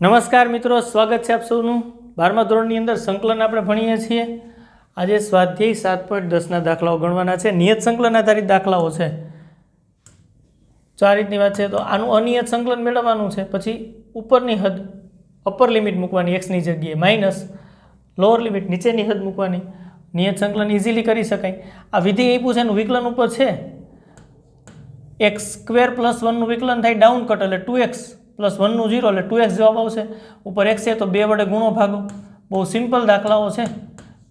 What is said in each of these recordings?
નમસ્કાર મિત્રો, સ્વાગત છે આપ સૌનું 12મા ધોરણની અંદર સંકલન આપણે ભણીએ છીએ. આજે સ્વાધ્યાય 7.10ના દાખલાઓ ગણવાના છે. નિયત સંકલન આધારિત દાખલાઓ છે. તો આ રીતની વાત છે. તો આનું અનિયત સંકલન મેળવવાનું છે. પછી ઉપરની હદ અપર લિમિટ મૂકવાની એક્સની જગ્યાએ માઇનસ લોઅર લિમિટ નીચેની હદ મૂકવાની. નિયત સંકલન ઇઝીલી કરી શકાય. આ વિધેય આપ્યું છે એનું વિકલન ઉપર છે x² + 1નું વિકલન થાય ડાઉન કટ એટલે 2x + 1નું 0 એટલે 2x જવાબ આવશે. ઉપર x છે તો 2 વડે ગુણો ભાગો. બહુ સિમ્પલ દાખલાઓ છે.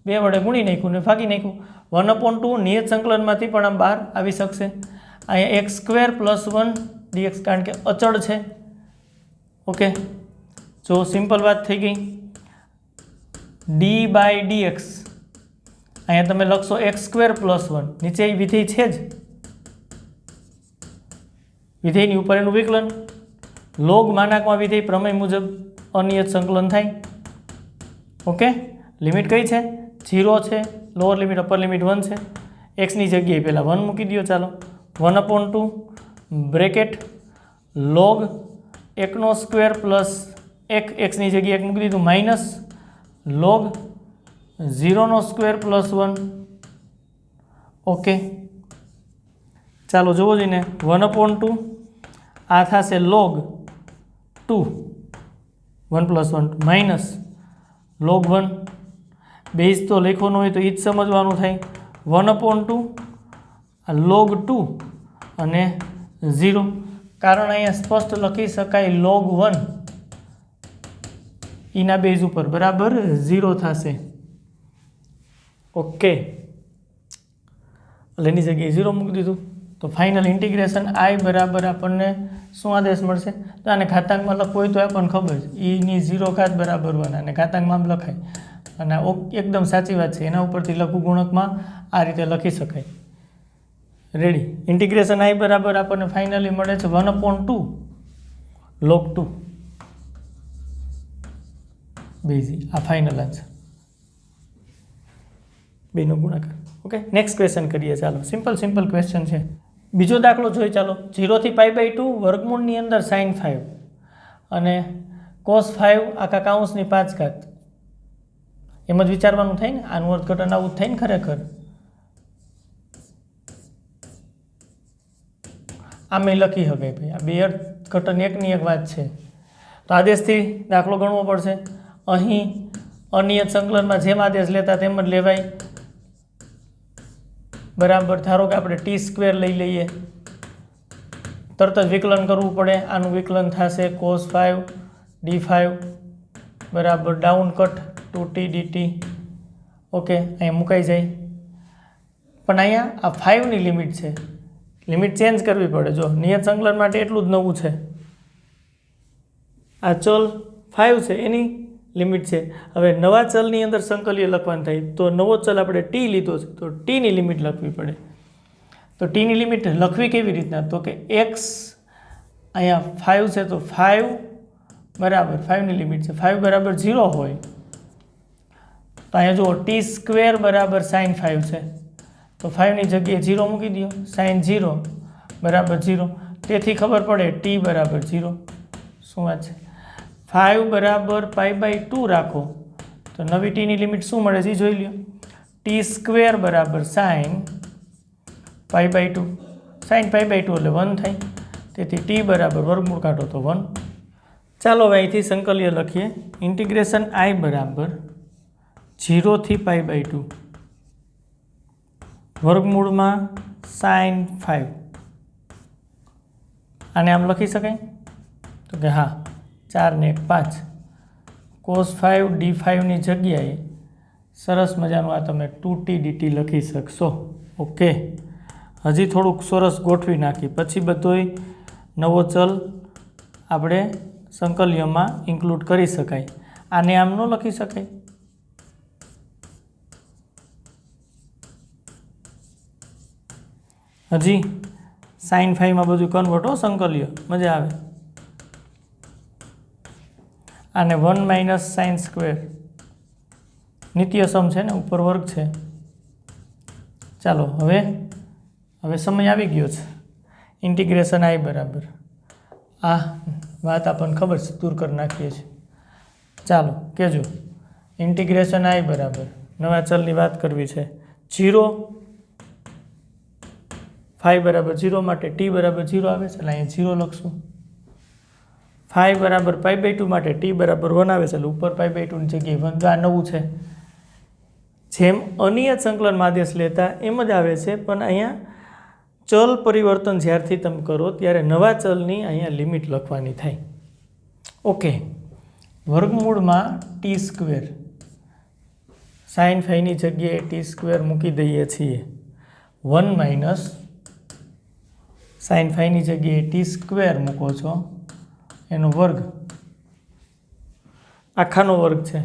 2 વડે ગુણી નાખ્યું ને ભાગી નાખ્યું. 1/2 નિયત સંકલનમાંથી પણ આમ બહાર આવી શકશે. અહીંયા x² + 1 dx કારણ કે અચળ છે. ઓકે, જો સિમ્પલ વાત થઈ ગઈ. d/dx અહીંયા તમે લખશો x² + 1 નીચે એ વિધેય છે જ, વિધેયની ઉપર એનું વિકલન. લોગ માનાંકમાં વિધેય પ્રમેય મુજબ અનિયત સંકલન થાય. ઓકે, લિમિટ કઈ છે? 0 છે. લોઅર લિમિટ અપર લિમિટ 1 છે. એક્સની જગ્યાએ પહેલાં 1 મૂકી દો. ચાલો 1/2 બ્રેકેટ લોગ 1² + 1 એક્સની જગ્યાએ 1 મૂકી દીધું માઇનસ લોગ 0² + 1. ઓકે, ચાલો જુઓ જઈને 1/2 આ થશે લોગ 2 1 + 1 માઇનસ લોગ 1 બેઝ તો લખવાનું હોય તો એ જ સમજવાનું થાય. 1/2 લોગ 2 અને 0 કારણ અહીંયા સ્પષ્ટ લખી શકાય લોગ 1 એના બેઝ ઉપર બરાબર 0 થશે. ઓકે, એટલે એની જગ્યાએ 0 મૂકી દીધું. તો ફાઇનલ ઇન્ટિગ્રેશન I બરાબર આપણને શું આદેશ મળશે? તો આને ઘાતાંકમાં લખવું હોય તો આપણને ખબર છે એની 0 ઘાત બરાબર 1 અને ઘાતાંકમાં આમ લખાય. અને એકદમ સાચી વાત છે. એના ઉપરથી લઘુ ગુણકમાં આ રીતે લખી શકાય. રેડી. ઇન્ટિગ્રેશન I બરાબર આપણને ફાઇનલી મળે છે 1/2 log 2 બેઝી. આ ફાઇનલ આન્સર બેનો ગુણાકાર. ઓકે, નેક્સ્ટ ક્વેશ્ચન કરીએ. ચાલો સિમ્પલ ક્વેશ્ચન છે. બીજો દાખલો જોઈએ. ચાલો 0 થી π/2 વર્ગમૂળની અંદર sin 5 અને cos 5 આખા કૌંસની 5 ઘાત. એમ જ વિચારવાનું થાય ને, આનું અર્થઘટન આવું જ થાય ને ખરેખર. આમે લખી શકાય ભાઈ. આ બે અર્થઘટન એકની એક વાત છે. તો આદેશથી દાખલો ગણવો પડશે. અહીં અનિયત સંકલનમાં જેમ આદેશ લેતા તેમ જ લેવાય. બરાબર. ધારો કે આપણે t² લઈ લઈએ, તરત જ વિકલન કરવું પડે. આનું વિકલન થશે cos 5 d5 બરાબર down cut 2t dt. Okay, અહીંયા મુકાઈ જાય. પણ અહીંયા આ 5ની લિમિટ છે, લિમિટ ચેન્જ કરવી પડે. જો નિયત સંકલન માટે એટલું જ નવું છે. આ ચલ 5 છે એની લિમિટ છે. હવે નવા ચલની અંદર સંકલ્ય લખવાનું થાય તો નવો ચલ આપણે t લીધો છે તો tની લિમિટ લખવી પડે. તો tની લિમિટ લખવી કેવી રીતના? તો કે x અહીંયા 5 છે તો 5 બરાબર 5ની લિમિટ છે. 5 બરાબર 0 હોય તો અહીંયા જુઓ t² બરાબર sin 5 છે તો 5ની જગ્યાએ 0 મૂકી દો. sin 0 બરાબર 0. તેથી ખબર પડે t બરાબર 0. શું વાત છે? 5 બરાબર π/2 રાખો તો નવી tની લિમિટ શું મળે છે એ જોઈ લો. t² બરાબર sin π/2. sin π/2 એટલે 1 થાય. તેથી t બરાબર વર્ગમૂળ કાઢો તો 1. ચાલો હવે અહીંથી સંકલ્ય લખીએ. ઇન્ટિગ્રેશન I બરાબર 0 થી π/2 વર્ગમૂળમાં sin 5. આને આમ લખી શકાય? તો કે હા, 4 ને 1 5 cos 5 d5ની જગ્યાએ સરસ મજાનું આ તમે 2t dt લખી શકશો. ઓકે, હજી થોડુંક સરસ ગોઠવી નાખી પછી બધોય નવો ચલ આપણે સંકલ્યમાં ઇન્ક્લુડ કરી શકાય. આને આમ ન લખી શકાય? હજી sin 5માં બધું કન્વર્ટ હો, સંકલ્ય મજા આવે. આને 1 - sin² નિત્ય સમ છે ને, ઉપર વર્ગ છે. ચાલો હવે સમય આવી ગયો છે. ઇન્ટિગ્રેશન I બરાબર આ વાત આપણને ખબર છે, દૂર કરી નાખીએ છીએ. ચાલો કહેજો ઇન્ટિગ્રેશન આઈ બરાબર નવા ચલની વાત કરવી છે 0 ફાઈ બરાબર 0 માટે ટી બરાબર 0 આવે છે એટલે અહીંયા 0 લખશું ફાઈ બરાબર π/2 માટે ટી બરાબર 1 આવે છે એટલે ઉપર π/2 ની જગ્યાએ 1 આ નવું છે જેમ અનિયત સંકલનમાં આદેશ લેતા એમ જ આવે છે પણ અહીંયા ચલ પરિવર્તન જ્યારથી તમે કરો ત્યારે નવા ચલની અહીંયા લિમિટ લખવાની થાય ઓકે વર્ગમૂળમાં ટી સ્ક્વેર સાઇન ફાઈની જગ્યાએ ટી સ્ક્વેર મૂકી દઈએ છીએ 1 માઇનસ સાઇન ફાઈની જગ્યાએ ટી સ્ક્વેર મૂકો છો એનો વર્ગ આખાનો વર્ગ છે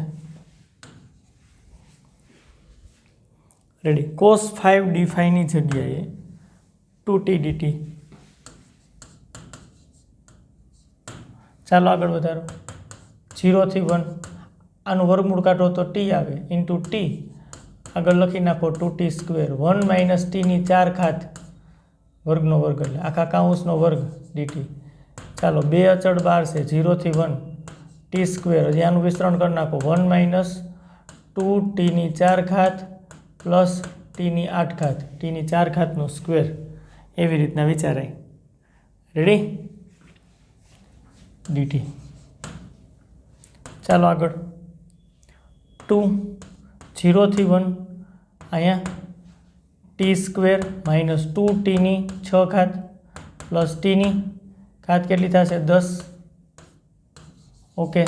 રેડી કોસ 5 ડી ફાઈની જગ્યાએ 2t dt ચાલો આગળ વધારો 0 થી 1 આનું વર્ગમૂળ કાઢો તો t આવે ઇન્ટુ t આગળ લખી નાખો 2t સ્ક્વેર 1 માઇનસ ટીની 4 ઘાત વર્ગનો વર્ગ એટલે આખા કાઉન્સનો વર્ગ dt ચાલો બે અચળ બાર છે 0 થી 1 ટી સ્ક્વેર હજી આનું વિસ્તરણ કરી નાખો 1 માઇનસ 2tની 4 ઘાત પ્લસ ટીની 8 ઘાત ટીની 4 ઘાતનો સ્ક્વેર એવી રીતના વિચારાય રેડી dt ચાલો આગળ 2 0 થી 1 અહીંયા ટી સ્ક્વેર માઇનસ 2tની 6 ઘાત પ્લસ ટીની ઘાત કેટલી થશે 10 ઓકે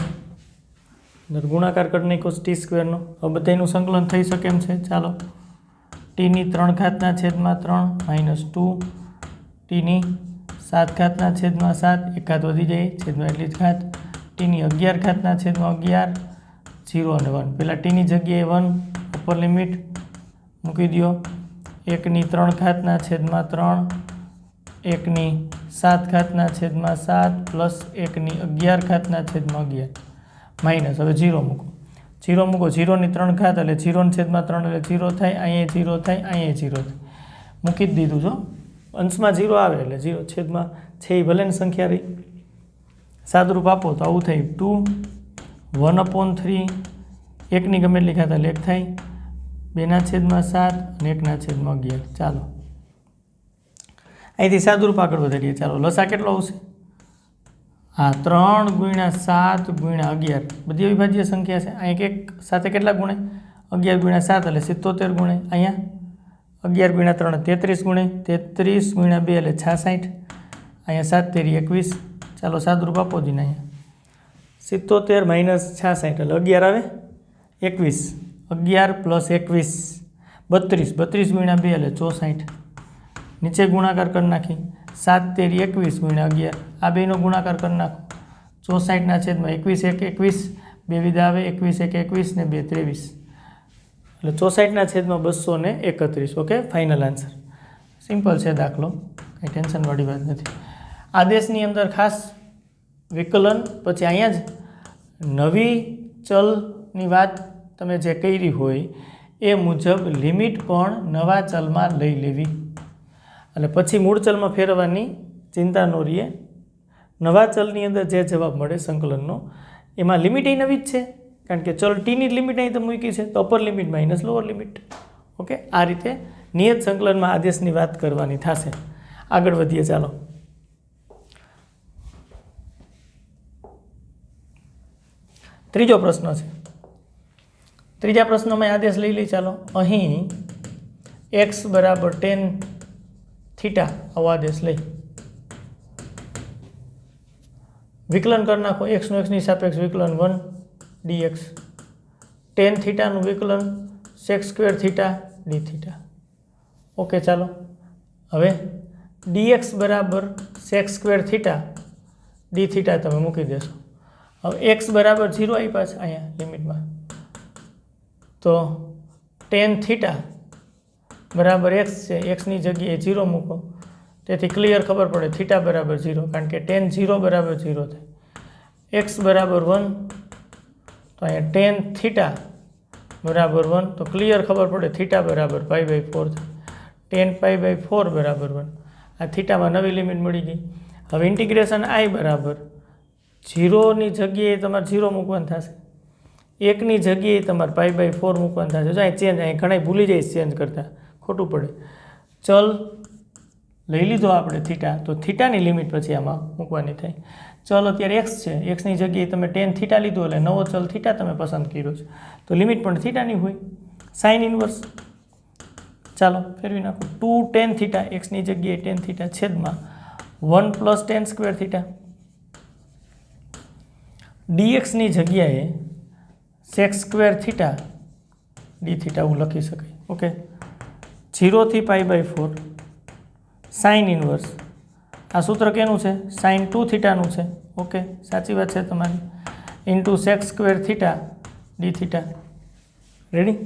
ગુણાકાર કરી નાખો ટી સ્ક્વેરનો હવે બધાનું સંકલન થઈ શકે એમ છે ચાલો ટીની 3 ઘાતના છેદમાં 3 માઇનસ 2 ટીની 7 ઘાતના છેદમાં 7 એક ઘાત વધી જાય છેદમાં એટલી જ ઘાત ટીની 11 ઘાતના છેદમાં 11 0 અને 1 પહેલાં ટીની જગ્યાએ 1 અપર લિમિટ મૂકી દો 1ની 3 ઘાતના છેદમાં 3 1ની 7 ઘાતના છેદમાં 7 પ્લસ 1ની 11 ઘાતના છેદમાં 11 માઇનસ હવે 0 મૂકો 0ની 3 ઘાત એટલે 0 છેદમાં 3 એટલે 0 થાય અહીંયા 0 થાય અહીંયા 0 થાય મૂકી જ દીધું છો અંશમાં 0 આવે એટલે 0 છેદમાં છે એ ભલે સંખ્યા રહી સાદરૂપ આપો તો આવું થાય 2 1/3 1ની ગમે એટલી ઘાત એટલે 1 થાય 2ના છેદમાં 7 અને 1ના છેદમાં 11 ચાલો અહીંથી સાદરૂપ આગળ વધારીએ ચાલો લસા કેટલો આવશે હા 3 ગુણ્યા 7 ગુણ્યા 11 બધી અવિભાજ્ય સંખ્યા છે અહીંયા એક સાથે કેટલા ગુણે 11 ગુણ્યા 7 એટલે 77 ગુણે અહીંયા 11 ગુણ્યા 3 33 ગુણે 33 ગુણ્યા 2 એટલે 66 અહીંયા 7 તેરી 21 ચાલો સાદરૂપ આપો જ ને અહીંયા 77 માઇનસ 66 એટલે 11 આવે 21 11 પ્લસ 21 32 ગુણ્યા 2 એટલે 64 નીચે ગુણાકાર કરી નાખી 7 તેરી 21 ગુણ્યા 11 આ બેનો ગુણાકાર કરી નાખો 64ના છેદમાં 21 1 21 બે વિધા આવે 21 1 21 ને 2 23 એટલે 64ના છેદમાં 231 ઓકે ફાઇનલ આન્સર સિમ્પલ છે દાખલો કંઈ ટેન્શનવાળી વાત નથી આદેશની અંદર ખાસ વિકલન પછી અહીંયા જ નવી ચલની વાત તમે જે કરી હોય એ મુજબ લિમિટ પણ નવા ચલમાં લઈ લેવી અને પછી મૂળ ચલમાં ફેરવવાની ચિંતા ન રહીએ નવા ચલની અંદર જે જવાબ મળે સંકલનનો એમાં લિમિટ એ નવી જ છે કારણ કે ચલ ટીની લિમિટ અહીં તો મૂકી છે તો upper limit minus lower limit okay આ રીતે નિયત સંકલનમાં આદેશની વાત કરવાની થશે આગળ વધીએ ચાલો ત્રીજો પ્રશ્ન છે ત્રીજા પ્રશ્નમાં આદેશ લઈ લઈ ચાલો અહીં x બરાબર tan થીટા આવો આદેશ લઈ વિકલન કરી નાખો એક્સનું એક્સની સાપેક્ષ વિકલન 1 dx tan થીટાનું વિકલન sec square theta d theta okay ચાલો હવે dx બરાબર sec square theta d theta તમે મૂકી દેશો હવે x બરાબર 0 આપ્યા છે અહીંયા લિમિટમાં તો tan થીટા બરાબર x છે xની જગ્યાએ 0 મૂકો તેથી ક્લિયર ખબર પડે થીટા બરાબર 0 કારણ કે tan 0 બરાબર 0 થાય x બરાબર 1 તો અહીંયા tan થીટા બરાબર 1 તો ક્લિયર ખબર પડે થીટા બરાબર π/4 થાય tan π/4 બરાબર 1 આ થીટામાં નવી લિમિટ મળી ગઈ હવે ઇન્ટિગ્રેશન i બરાબર 0ની જગ્યાએ તમારે 0 મૂકવાનું થશે એકની જગ્યાએ તમારે π/4 મૂકવાનું થશે. જો અહીં ચેન્જ, અહીં ઘણા ભૂલી જાય ચેન્જ કરતાં, ખોટું પડે. ચલ લઈ લીધો આપણે થીટા, તો થીટાની લિમિટ પછી આમાં મૂકવાની થાય. ચલ અત્યારે એક્સ છે, એક્સની જગ્યાએ તમે tan થીટા લીધો એટલે નવો ચલ થીટા તમે પસંદ કર્યો છે, તો લિમિટ પણ થીટાની હોય. સાઇન ઇન્વર્સ ચાલો ફેરવી નાખો. 2 tan થીટા, એક્સની જગ્યાએ tan થીટા છેદમાં 1 + tan સ્ક્વેર થીટા. dxની જગ્યાએ sec square theta d theta હું લખી શકાય. ઓકે, 0 થી π/4 સાઇન ઇન્વર્સ, આ સૂત્ર કેનું છે? sin 2 થીટાનું છે. ઓકે, સાચી વાત છે તમારી. Into sec square theta d theta. Ready?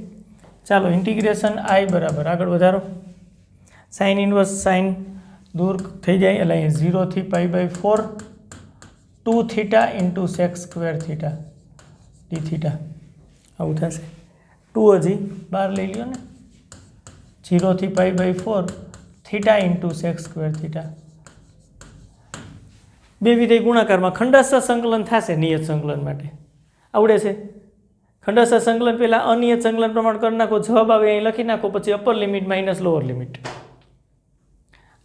ચાલો ઇન્ટિગ્રેશન i બરાબર આગળ વધારો. સાઇન ઇન્વર્સ સાઇન દૂર થઈ જાય એટલે અહીં 0 થી π/4 2 theta into sec square theta d theta આવું થશે. 2 હજી બહાર લઈ લ્યો ને. 0 થી π/4 theta into sec square theta. બે વિધેય ગુણાકારમાં ખંડસ્થ સંકલન થશે નિયત સંકલન માટે. આવડે છે? ખંડસ્થ સંકલન પહેલાં અનિયત સંકલન પ્રમાણ કરી નાખો, જવાબ આવે અહીં લખી નાખો, પછી upper limit minus lower limit.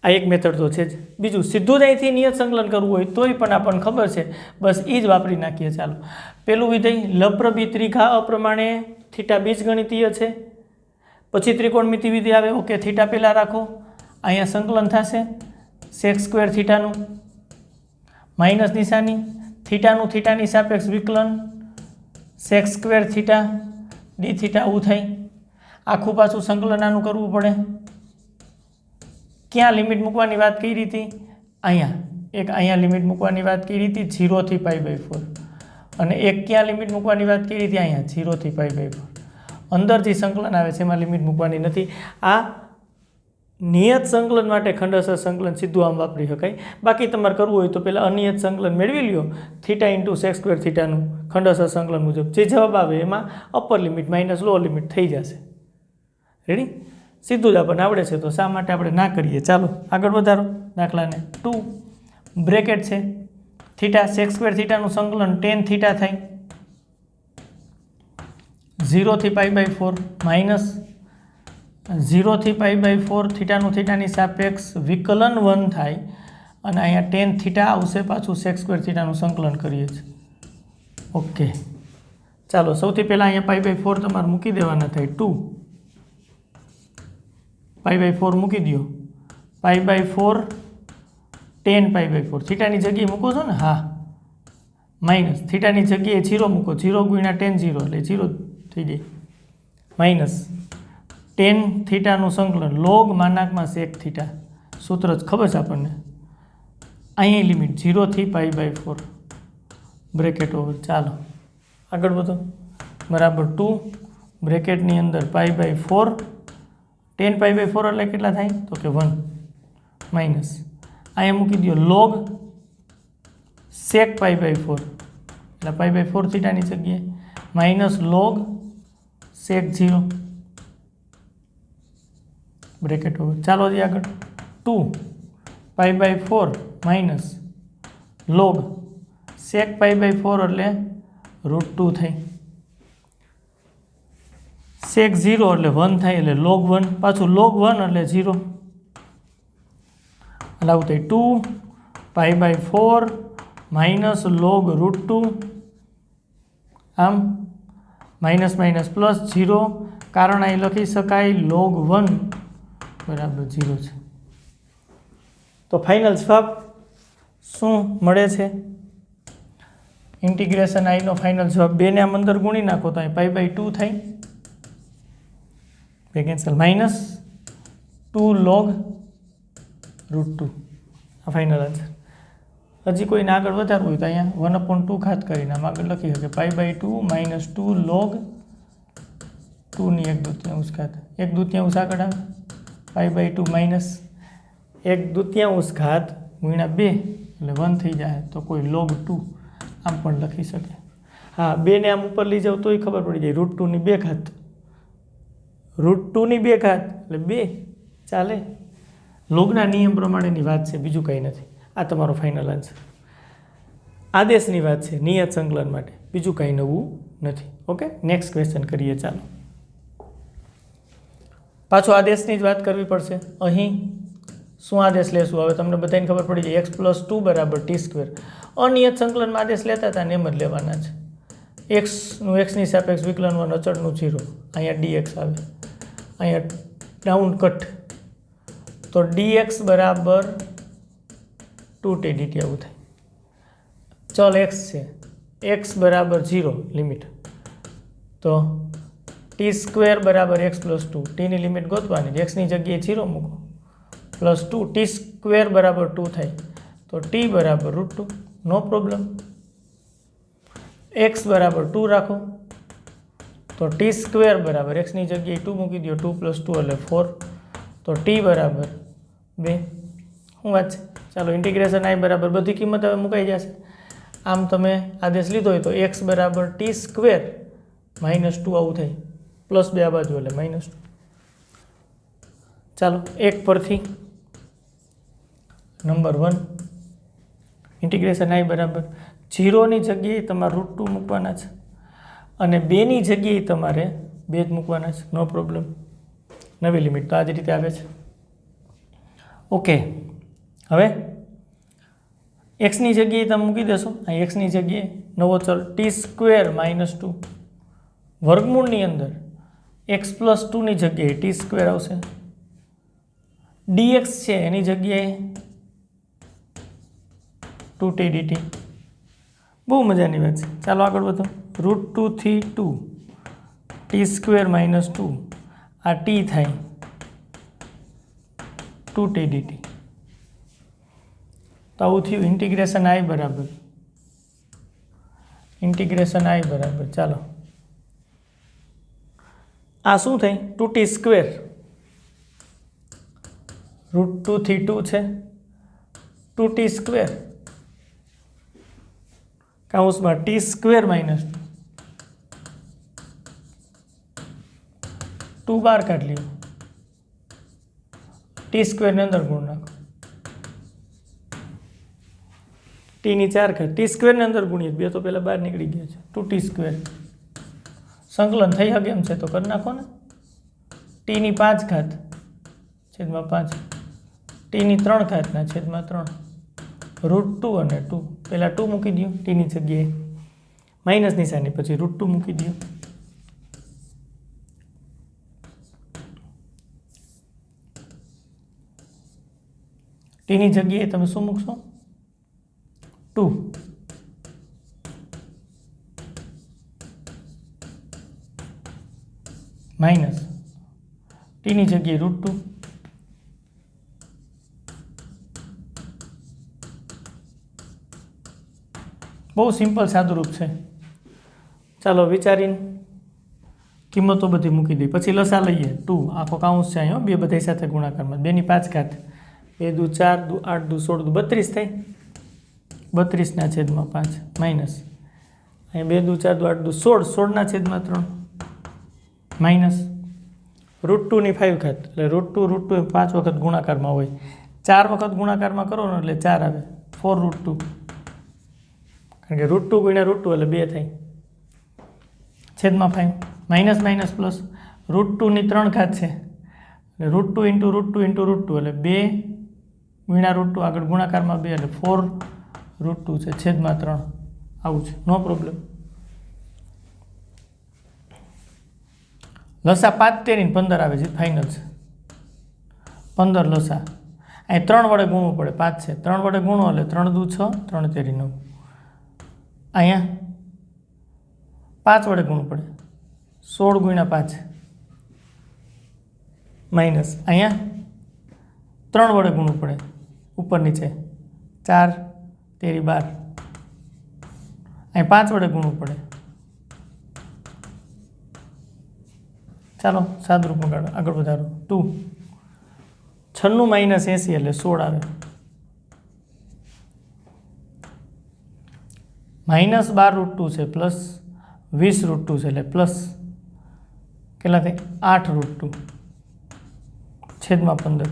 આ એક મેથડ તો છે જ. બીજું સીધું જ અહીંથી નિયત સંકલન કરવું હોય તોય પણ આપણને ખબર છે, બસ એ જ વાપરી નાખીએ. ચાલો પેલું વિધેય લપ્રબી ત્રિઘા અપ્રમાણે થીટા બીજગણિતીય છે, પછી ત્રિકોણમિતિ વિધેય આવે. ઓકે, થીટા પહેલાં રાખો, અહીંયા સંકલન થશે sec સ્ક્વેર થીટાનું, માઇનસ નિશાની, થીટાનું થીટાની સાપેક્ષ વિકલન, sec square theta d theta આવું થાય. આખું પાછું સંકલન આનું કરવું પડે. ક્યાં લિમિટ મૂકવાની વાત કરી હતી? અહીંયા એક, અહીંયા લિમિટ મૂકવાની વાત કરી હતી 0 થી π/4, અને એક ક્યાં લિમિટ મૂકવાની વાત કરી હતી? અહીંયા 0 થી π/4. અંદર જે સંકલન આવે છે એમાં લિમિટ મૂકવાની નથી. આ નિયત સંકલન માટે ખંડસ્થ સંકલન સીધું આમ વાપરી શકાય. બાકી તમારે કરવું હોય તો પહેલાં અનિયત સંકલન મેળવી લ્યો, થીટા ઇન્ટુ sec સ્ક્વેર થીટાનું ખંડસ્થ સંકલન મુજબ જે જવાબ આવે એમાં upper limit minus lower limit થઈ જશે. રેડી? સીધું જ આપણને આવડે છે તો શા માટે આપણે ના કરીએ. ચાલો આગળ વધારો દાખલાને. 2 બ્રેકેટ છે, થીટા sec સ્ક્વેર થીટાનું સંકલન tan થીટા થાય 0 થી π/4 માઇનસ 0 થી π/4 થીટાનું થીટાની સાપેક્ષ વિકલન 1 થાય, અને અહીંયા tan થીટા આવશે, પાછું sec સ્ક્વેર થીટાનું સંકલન કરીએ છીએ. ઓકે, ચાલો સૌથી પહેલાં અહીંયા π/4 તમારે મૂકી દેવાના થાય. 2 π/4 મૂકી દો. π/4 tan π/4 થીટાની જગ્યાએ મૂકો છો ને? હા. માઇનસ થીટાની જગ્યાએ 0 મૂકો, 0 ગુણ્યા tan 0 એટલે 0 થઈ જાય. માઇનસ tan થીટાનું સંકલન log માનાકમાં sec થીટા, સૂત્ર જ ખબર છે આપણને. અહીં લિમિટ 0 થી π/4 બ્રેકેટ ઓવર. ચાલો આગળ વધો. બરાબર 2 બ્રેકેટની અંદર π/4 tan π/4 એટલે કેટલા થાય? તો કે 1 માઇનસ અહીંયા મૂકી દો log sec π/4 એટલે π/4 થીટાની જગ્યાએ minus log sec 0 bracket over. ચાલો હજી આગળ 2 π/4 માઇનસ log sec π/4 એટલે √2 થાય. sec 0 એટલે 1 થાય એટલે log 1, પાછું log 1 એટલે 0 એટલે આવું થાય 2 π/4 માઇનસ log √2. આમ માઇનસ માઇનસ પ્લસ 0, કારણ અહીં લખી શકાય log 1 બરાબર 0 છે. તો ફાઇનલ જવાબ શું મળે છે? ઇન્ટિગ્રેશન આઈનો ફાઇનલ જવાબ 2 ને આમ અંદર ગુણી નાખો તો અહીં π/2 થાય, બે કેન્સલ, માઇનસ 2 log √2 આ ફાઇનલ આન્સર. હજી કોઈને આગળ વધારવું હોય તો અહીંયા 1/2 ઘાત કરીને આમ આગળ લખી શકે π/2 માઇનસ 2 log 2 ની 1/2 ઘાત. 1/2 આગળ આવે π/2 માઇનસ 1/2 ઘાત ગુણ્યા 2 એટલે 1 થઈ જાય, તો કોઈ log 2 આમ પણ લખી શકે. હા, 2 ને આમ ઉપર લઈ જાવ તોય ખબર પડી જાય. √2 ની 2 ઘાત, √2 ની 2 ઘાત એટલે 2 ચાલે. લોગના નિયમ પ્રમાણેની વાત છે, બીજું કંઈ નથી. આ તમારો ફાઇનલ આન્સર. આદેશની વાત છે નિયત સંકલન માટે, બીજું કાંઈ નવું નથી. ઓકે, નેક્સ્ટ ક્વેશ્ચન કરીએ. ચાલો પાછો આદેશની જ વાત કરવી પડશે. અહીં શું આદેશ લેશું? હવે તમને બધાને ખબર પડી જાય x+2 = t². અનિયત સંકલનમાં આદેશ લેતા હતા ને એમ જ લેવાના છે. એક્સનું એક્સની સાપેક્ષ વિકલન અચળનું 0, અહીંયા dx આવે, અહીંયા ડાઉન કટ, તો dx = 2t dt આવું થાય. ચલ x છે, x = 0 લિમિટ, તો t² = x+2, tની લિમિટ ગોતવાની, xની જગ્યાએ 0 મૂકો, +2, t² = 2 થાય, તો t = √2, નો પ્રોબ્લેમ. x = 2 રાખો, તો t² = xની જગ્યાએ 2 મૂકી દો, 2 + 2 એટલે 4, તો t = 2. શું વાત છે? ચાલો ઇન્ટિગ્રેશન i બરાબર બધી કિંમત હવે મુકાઈ જશે. આમ તમે આદેશ લીધો હોય તો x = t² - 2 આવું થાય, +2 આ બાજુ એટલે -2. ચાલો એક પરથી નંબર 1, ઇન્ટિગ્રેશન i બરાબર 0ની જગ્યાએ તમારે √2 મૂકવાના છે અને 2ની જગ્યાએ તમારે 2 જ મૂકવાના છે, નો પ્રોબ્લેમ. નવી લિમિટ તો આ જ રીતે આવે છે. ઓકે, હવે એક્સની જગ્યાએ તમે મૂકી દેશો, અહીં એક્સની જગ્યાએ નવો ચલ t² - 2, વર્ગમૂળની અંદર x+2ની જગ્યાએ t² આવશે, dx છે એની જગ્યાએ 2t dt. બહુ મજાની વાત છે. ચાલો આગળ વધો. √2 થી 2, t² - 2, આ t થાય 2t dt. તો આવું થયું ઇન્ટિગ્રેશન i બરાબર ચાલો આ શું થાય 2t², √2 થી 2 છે, 2t², કૌંસમાં t² - 2 બહાર કાઢી લ્યો, t² ની અંદર ગુણ નાખો, t ની 4 ઘાત, t² ની અંદર ગુણીએ 2 તો પહેલા બહાર નીકળી ગયા છે, 2t². સંકલન થઈ શકે એમ છે તો કરી નાખો ને. t ની 5 ઘાત છેદમાં 5, t ની 3 ઘાતના છેદમાં 3, √2 અને 2, પહેલાં 2 મૂકી દો tની જગ્યાએ, માઇનસ નિશાની પછી √2 મૂકી દો. tની જગ્યાએ તમે શું મૂકશો? 2. માઇનસ tની જગ્યાએ √2, બહુ સિમ્પલ સાદુરૂપ છે. ચાલો વિચારીને કિંમતો બધી મૂકી દઈએ, પછી લસા લઈએ. 2 આખો કાઉન્સ છે અહીંયા, બે બધા સાથે ગુણાકારમાં, 2ની 5 ઘાત, 2 દુ 4, 2 8, 2 16, 32 થાય, 32ના છેદમાં 5 માઇનસ, અહીંયા 2 દુ 4, 2 8, 2 16, 16ના છેદમાં 3 માઇનસ, √2ની 5 ઘાત એટલે √2 એ 5 વખત ગુણાકારમાં હોય, 4 વખત ગુણાકારમાં કરો ને એટલે 4 આવે, 4√2, કારણ કે √2 ગુણ્યા √2 એટલે 2 થાય, છેદમાં 5 માઇનસ માઇનસ પ્લસ, √2ની 3 ઘાત છે એટલે √2 × √2 × √2 એટલે 2 ગુણ્યા √2 આગળ ગુણાકારમાં 2 એટલે 4√2 છે છેદમાં 3, આવું છે, નો પ્રોબ્લેમ. લસા 5 તેરી 15 આવે છે, ફાઇનલ છે 15 લસા. અહીં 3 વડે ગુણવું પડે, 5 છે 3 વડે ગુણો એટલે 3 દુ 6, 3 તેરી 9, અહીંયા 5 વડે ગુણવું પડે, 16 ગુણ્યા 5 માઇનસ, અહીંયા 3 વડે ગુણવું પડે, ઉપર નીચે 4 તેરી 12, અહીં 5 વડે ગુણવું પડે. ચાલો સાદુરૂપ કાઢો, આગળ વધારો. 2 96 માઇનસ 80 એટલે 16 આવે, માઇનસ 12 √2 છે પ્લસ 20 √2 છે એટલે પ્લસ કેટલા થાય 8 √2 છેદમાં 15.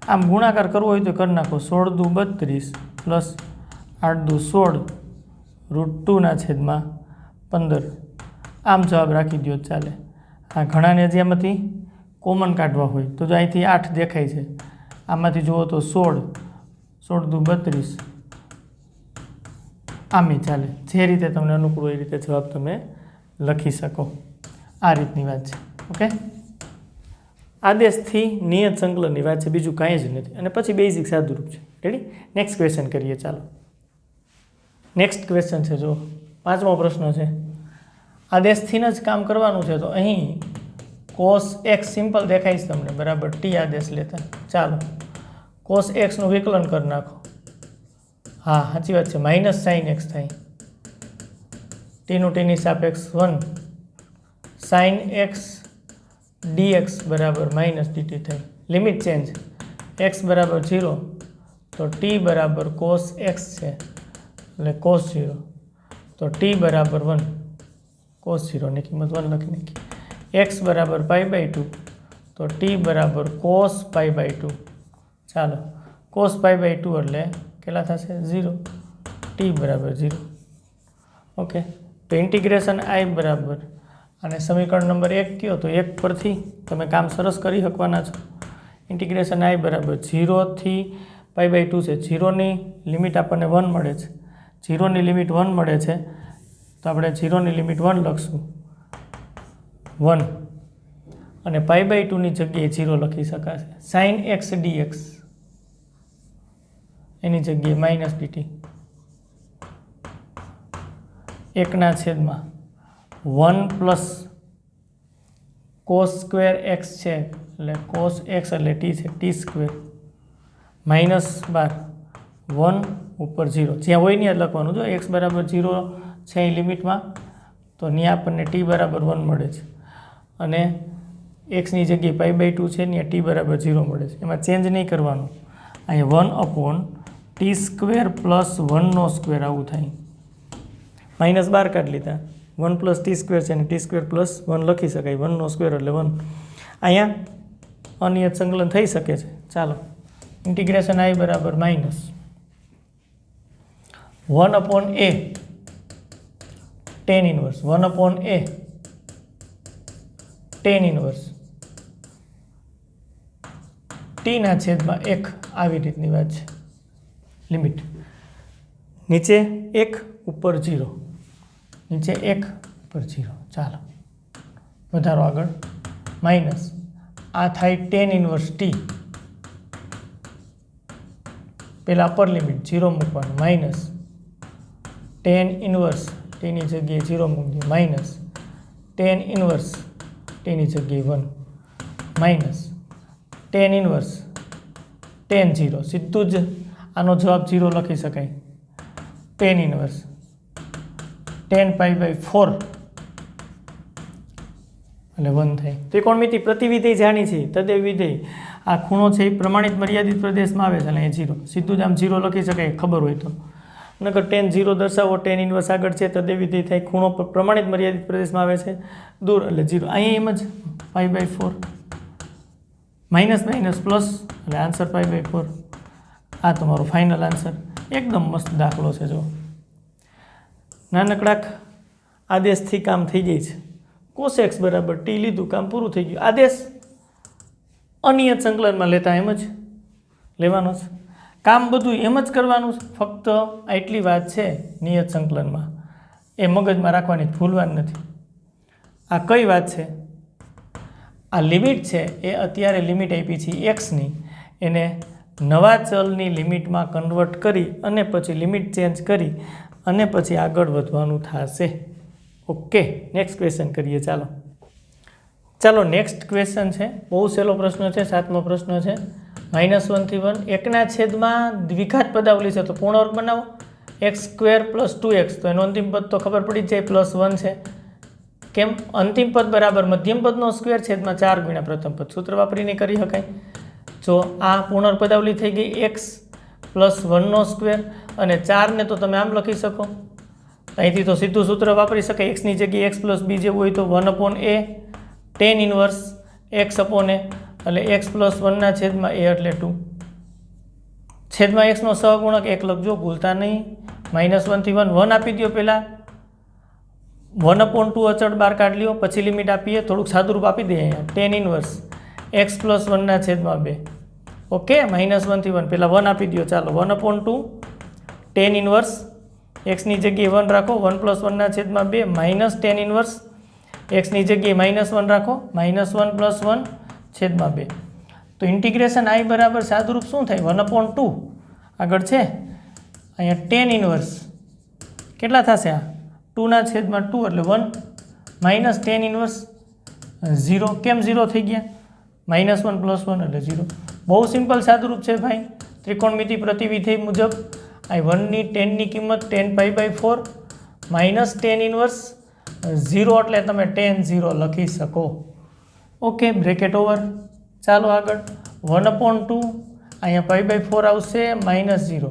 આમ ગુણાકાર કરવો હોય તો કરી નાખો, 16 દુ 32 પ્લસ 8 દુ 16 √2/15 આમ જવાબ રાખી દો ચાલે. આ ઘણાને જે આમાંથી કોમન કાઢવા હોય તો જો અહીંથી 8 દેખાય છે, આમાંથી જુઓ તો 16 દુ 32 આમે ચાલે. જે રીતે તમને અનુકૂળ હોય એ રીતે જવાબ તમે લખી શકો. આ રીતની વાત છે. ઓકે, આદેશથી નિયત સંકલનની વાત છે, બીજું કાંઈ જ નથી. અને પછી બેઝિક સાદુરૂપ છે. રેડી? નેક્સ્ટ ક્વેશ્ચન કરીએ. ચાલો, નેક્સ્ટ ક્વેશ્ચન છે, જો 5મો પ્રશ્ન છે. આદેશથી જ કામ કરવાનું છે, તો અહીં cos x સિમ્પલ દેખાય છે તમને, બરાબર. ટી આદેશ લેતા ચાલો cos x નું વિકલન કરી નાખો. હા, સાચી વાત છે, -sin x થાય. ટીનું ટીની સાપેક્ષ 1 sin x dx બરાબર -dt થાય. લિમિટ ચેન્જ x બરાબર 0 તો t બરાબર cos x છે એટલે cos 0, તો t બરાબર 1 cos 0 ની કિંમત 1 લખી નાખી. x બરાબર π/2 તો t બરાબર cos π/2. ચાલો, cos π/2 એટલે કેટલા થશે? 0. t બરાબર 0. ઓકે, તો ઇન્ટિગ્રેશન i બરાબર, અને સમીકરણ નંબર 1 કયો તો 1 પરથી તમે કામ સરસ કરી શકવાના છો. ઇન્ટિગ્રેશન i બરાબર 0 થી π/2 છે. 0ની લિમિટ આપણને 1 મળે છે. 0ની લિમિટ 1 મળે છે, તો આપણે 0ની લિમિટ 1 લખશું 1, અને π/2ની જગ્યાએ 0 લખી શકાશે. sin x dx એની જગ્યાએ -dt 1/1 cos સ્ક્વેર x છે એટલે cos x એટલે t છે, t² -12 1 ઉપર 0 જ્યાં હોય ત્યાં લખવાનું. જો x બરાબર 0 છે એ લિમિટમાં, તો ત્યાં આપણને t બરાબર 1 મળે છે, અને xની જગ્યાએ π/2 છે ત્યાં t બરાબર 0 મળે છે. એમાં ચેન્જ નહીં કરવાનું. અહીંયા 1/t² પ્લસ 1નો સ્ક્વેર આવું થાય. -12 કાઢી લીધા. 1 + t² છે અને t² પ્લસ 1 લખી શકાય. 1નો સ્ક્વેર એટલે 1. અહીંયા અનિયત સંકલન થઈ શકે છે. ચાલો, ઇન્ટિગ્રેશન i બરાબર -1/a tan inverse 1/a tan inverse t/1 આવી રીતની વાત છે. લિમિટ નીચે 1 ઉપર 0, નીચે 1 ઉપર 0. ચાલો વધારો આગળ, માઇનસ આ થાય tan ઇન્વર્સ t, પહેલા અપર લિમિટ 0 મૂકવાનું, માઇનસ tan ઇન્વર્સ ટીની જગ્યાએ 0 મૂકજો, માઇનસ tan ઇન્વર્સ ટીની જગ્યાએ 1, માઇનસ tan ઇન્વર્સ tan 0. સીધું જ આનો જવાબ 0 લખી શકાય. tan ઇન્વર્સ tan π/4 એટલે 1 થાય. ત્રિકોણમિતિ પ્રતિવિધેય જાણી છે, તદેવ વિધેય આ ખૂણો છે એ પ્રમાણિત મર્યાદિત પ્રદેશમાં આવે છે એટલે અહીં 0. સીધું જ આમ 0 લખી શકાય ખબર હોય તો. નકર tan 0 દર્શાવો, tan ઇન્વર્સ આગળ છે, તદેવ વિધેય થાય. ખૂણો પ્રમાણિત મર્યાદિત પ્રદેશમાં આવે છે દૂર એટલે 0. અહીંયા એમ જ π/4 માઇનસ પ્લસ એટલે આન્સર π/4. આ તમારો ફાઇનલ આન્સર. એકદમ મસ્ત દાખલો છે. જો નાનકડાક આદેશથી કામ થઈ જાય છે. cos x બરાબર t લીધું, કામ પૂરું થઈ ગયું. આદેશ અનિયત સંકલનમાં લેતા એમ જ લેવાનો છે. કામ બધું એમ જ કરવાનું છે. ફક્ત આટલી વાત છે નિયત સંકલનમાં, એ મગજમાં રાખવાની, ભૂલવાની નથી. આ કઈ વાત છે? આ લિમિટ છે એ અત્યારે લિમિટ આપી છે એક્સની, એને નવા ચલની લિમિટમાં કન્વર્ટ કરી અને પછી લિમિટ ચેન્જ કરી અને પછી આગળ વધવાનું થશે. ઓકે, નેક્સ્ટ ક્વેશ્ચન કરીએ. ચાલો નેક્સ્ટ ક્વેશ્ચન છે, બહુ સહેલો પ્રશ્ન છે, 7મો પ્રશ્ન છે. -1 થી 1 એકના છેદમાં દ્વિઘાત પદાવલી છે, તો પૂર્ણ વર્ગ બનાવો. x² + 2x, તો એનો અંતિમ પદ તો ખબર પડી જ જાય +1 છે. કેમ? અંતિમ પદ બરાબર મધ્યમ પદનો સ્ક્વેર છેદમાં 4 ગુણ્યા પ્રથમ પદ. સૂત્ર વાપરીને કરી શકાય. જો આ પૂર્ણ પદાવલી થઈ ગઈ x + 1નો સ્ક્વેર, અને 4ને તો તમે આમ લખી શકો. અહીંથી તો સીધું સૂત્ર વાપરી શકાય. xની જગ્યાએ x + b જેવું હોય તો 1/a tan ઇન્વર્સ x/a એટલે x + 1 છેદમાં a એટલે 2 છેદમાં xનો સહગુણક 1 લખજો, ભૂલતા નહીં. -1 થી 1 1 આપી દો પહેલાં, 1/2 અચળ બહાર કાઢી લ્યો, પછી લિમિટ આપીએ, થોડુંક સાદુરૂપ આપી દઈએ અહીંયા, tan ઇન્વર્સ x + 1/2. ઓકે, -1 થી 1 પહેલાં 1 આપી દો. ચાલો 1/2 tan ઇન્વર્સ એક્સની જગ્યાએ 1 રાખો, 1 + 1/2 માઇનસ tan ઇન્વર્સ એક્સની જગ્યાએ -1 રાખો, -1 + 1/2. તો ઇન્ટિગ્રેશન i બરાબર સાદુરૂપ શું થાય? 1/2 આગળ છે અહીંયા tan ઇન્વર્સ કેટલા થશે? આ 2/2 એટલે 1 માઇનસ tan ઇન્વર્સ 0. કેમ 0 થઈ ગયા? -1 + 1 એટલે 0. બહુ સિમ્પલ સાદુરૂપ છે ભાઈ. ત્રિકોણમિતિ પ્રતિવિધિ મુજબ આ 1ની tan ની કિંમત tan π/4 માઇનસ tan ઇન્વર્સ 0 એટલે તમે tan 0 લખી શકો. Okay, bracket over. ચાલો આગળ 1/2 અહીંયા π/4 આવશે -0.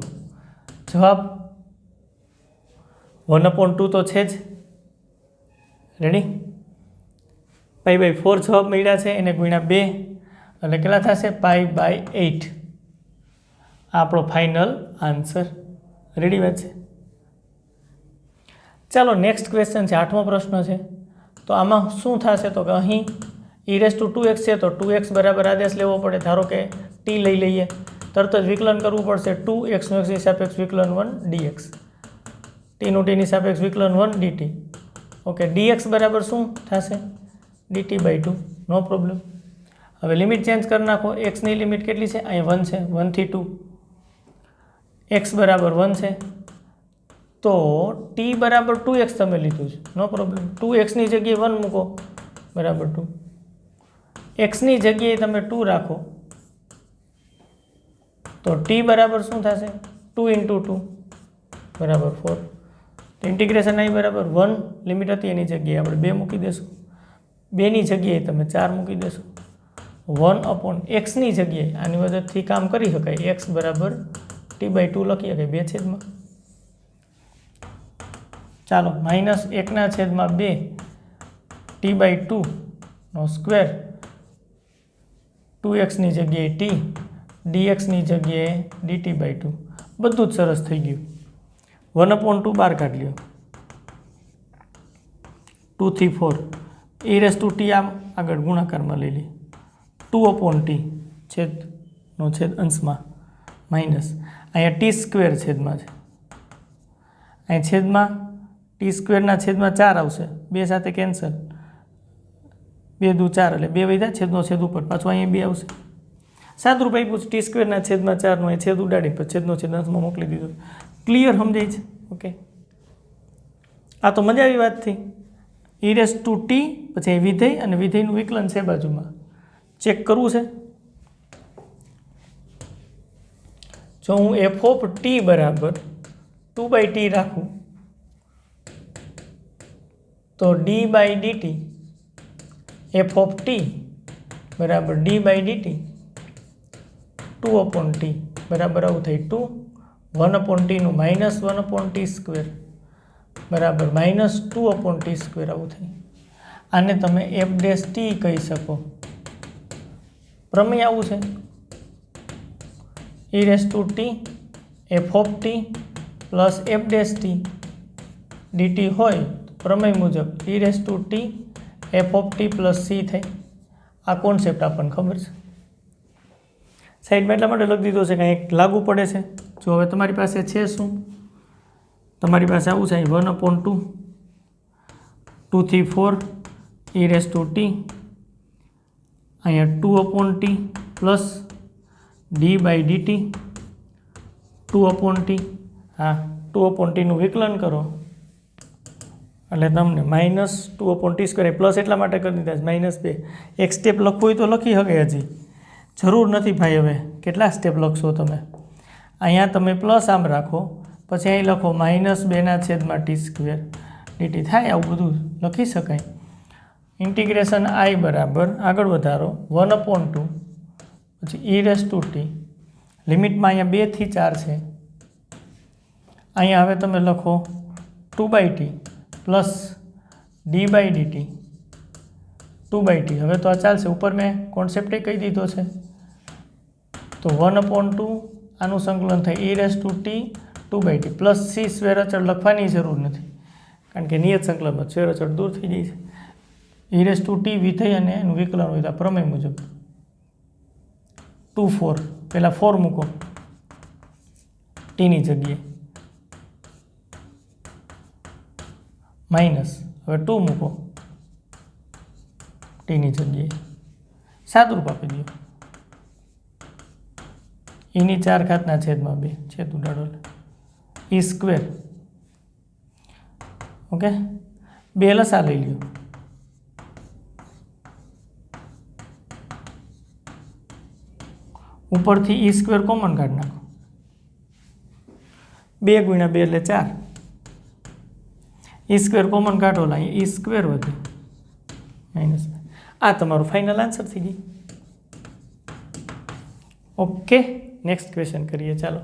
જવાબ 1/2 તો છે જ. રેડી? π/4 જવાબ મળ્યા છે, એને ગુણ્યા 2 એટલે કેટલા થશે? π/8. આપણો ફાઇનલ આન્સર. રેડી વાત છે? ચાલો નેક્સ્ટ ક્વેશ્ચન છે, 8મો પ્રશ્ન છે. તો આમાં શું થશે? તો કે અહીં e2x છે, તો 2x બરાબર આદેશ લેવો પડે. ધારો કે t લઈ લઈએ, તરત જ વિકલન કરવું પડશે. 2x નું x ની સાપેક્ષ વિકલન 1 dx, t નું t ની સાપેક્ષ વિકલન 1 dt. ઓકે, dx બરાબર શું થશે? dt/2. નો પ્રોબ્લેમ. હવે લિમિટ ચેન્જ કરી નાખો. x ની લિમિટ કેટલી છે? અહીં 1 છે, 1 થી 2. x બરાબર 1 છે, તો t બરાબર 2x તમે લીધું છે, નો પ્રોબ્લેમ. 2x ની જગ્યાએ 1 મૂકો બરાબર 2. x ની જગ્યાએ તમે 2 રાખો તો t બરાબર શું થશે? 2 × 2 બરાબર 4. તો ઇન્ટિગ્રેશન i બરાબર 1 લિમિટ હતી એની જગ્યાએ આપણે 2 મૂકી દેશું, 2 ની જગ્યાએ તમે 4 મૂકી દેશો. 1/x ની જગ્યાએ આની મદદથી કામ કરી શકાય. x બરાબર t/2 લખી શકાય 2/. ચાલો -1/2 t/2 નો સ્ક્વેર, 2x ની જગ્યાએ t, dx ની જગ્યાએ dt/2. બધું જ સરસ થઈ ગયું. 1/2 બહાર કાઢી લ્યો, 2 થી 4 e⁻t આમ આગળ ગુણાકારમાં લઈ લી, 2/t છેદનો છેદ અંશમાં માઇનસ, અહીંયા t² છેદમાં છે, અહીં છેદમાં t² છેદમાં 4 આવશે, 2 સાથે કેન્સલ, 2 દુ 4 એટલે 2 વધ્યા, છેદનો છેદ ઉપર, પાછું અહીંયા 2 આવશે. સાદુરૂપ આપ્યું છે, t² છેદમાં 4 નો છેદ ઉડાડી પછી છેદનો છેદ અંશમાં મોકલી દીધો. ક્લિયર સમજાય છે? ઓકે, આ તો મજા આવી વાત થઈ. e⁻t પછી વિધેય અને વિધેયનું વિકલન છે બાજુમાં, ચેક કરવું છે. જો હું f(t) બરાબર 2/t રાખું તો d/dt f(t) બરાબર d/dt 2/t બરાબર આવું થાય 2, 1/t નું -1/t² બરાબર -2/t² આવું થાય. આને તમે f' કહી શકો. પ્રમેય આવું છે, e⁻t f(t) plus f' dt હોય પ્રમેય મુજબ e⁻t f(t) પ્લસ c થાય. આ કોન્સેપ્ટ આપણને ખબર છે. સાઈડમાં એટલા માટે લખી દીધો છે કે કંઈક લાગુ પડે છે. જો હવે તમારી પાસે છે શું? તમારી પાસે આવું છે 1/2 2 થી 4 e⁻t, અહીંયા 2/t પ્લસ d/dt 2/t. હા, 2/t નું વિકલન કરો એટલે તમને -2/t² પ્લસ એટલા માટે કરી દીધા -2. એક સ્ટેપ લખવું હોય તો લખી શકે, હજી જરૂર નથી ભાઈ. હવે કેટલા સ્ટેપ લખશો તમે? અહીંયા તમે પ્લસ આમ રાખો, પછી અહીં લખો -2/t² dt થાય. આવું બધું લખી શકાય. ઇન્ટિગ્રેશન i બરાબર આગળ વધારો 1/2 પછી e⁻t લિમિટમાં અહીંયા 2 થી 4 છે. અહીંયા હવે તમે લખો 2/t પ્લસ d/dt 2/t. હવે તો આ ચાલશે, ઉપર મેં કોન્સેપ્ટ કહી દીધો છે. તો 1/2 આનું સંકલન થાય e⁻t 2/t plus C square અચળ લખવાની જરૂર નથી કારણ કે નિયત સંકલનમાં સ્ક્વેર અચળ દૂર થઈ જાય છે e⁻t વિધેય અને એનું વિકલન હોય તો પ્રમેય મુજબ 2 4 પહેલાં 4 મૂકો ટીની જગ્યાએ માઇનસ હવે 2 મૂકો ટીની જગ્યાએ સાદુરૂપ આપી દો eની 4 ઘાતના છેદમાં 2 છેદ ઉડાડો e સ્ક્વેર ઓકે 2 લસા લઈ લ્યો ઉપરથી e સ્ક્વેર કોમન કાઢી નાખો 2 × 2 એટલે 4 e સ્ક્વેર કોમન કાઢો લા e સ્ક્વેર વધે માઇનસ આ તમારું ફાઇનલ આન્સર થઈ ગઈ ઓકે નેક્સ્ટ ક્વેશ્ચન કરીએ ચાલો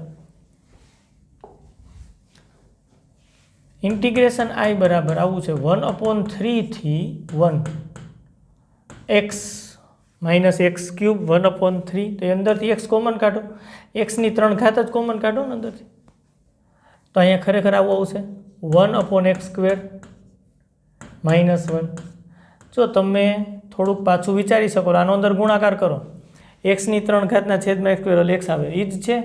ઇન્ટિગ્રેશન i બરાબર આવું છે 1/3 થી 1 x માઇનસ x ક્યુબ 1/3 તો એ અંદરથી x કોમન કાઢો x ની 3 ઘાત જ કોમન કાઢો ને અંદરથી તો અહીંયા ખરેખર આવું આવશે 1/x² -1 જો તમે થોડુંક પાછું વિચારી શકો આનો અંદર ગુણાકાર કરો x ની 3 ઘાતના છેદમાં x² એટલે x આવે એ જ છે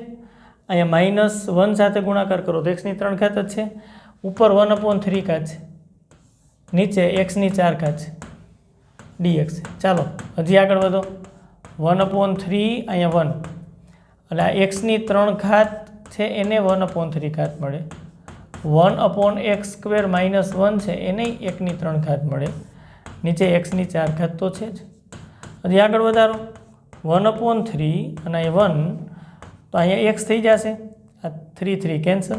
અહીંયા -1 સાથે ગુણાકાર કરો તો x ની 3 ઘાત જ છે ઉપર 1/3 ઘાત છે નીચે x ની 4 ઘાત છે dx ચાલો હજી આગળ વધો 1/3 અહીંયા 1 એટલે આ x ની 3 ઘાત છે એને 1/3 ઘાત મળે 1/x² -1 છે એને 1ની 3 ઘાત મળે નીચે x ની 4 ઘાત તો છે જ હજી આગળ વધારો 1/3 અને અહીંયા 1 તો અહીંયા x થઈ જશે આ 3 3 કેન્સલ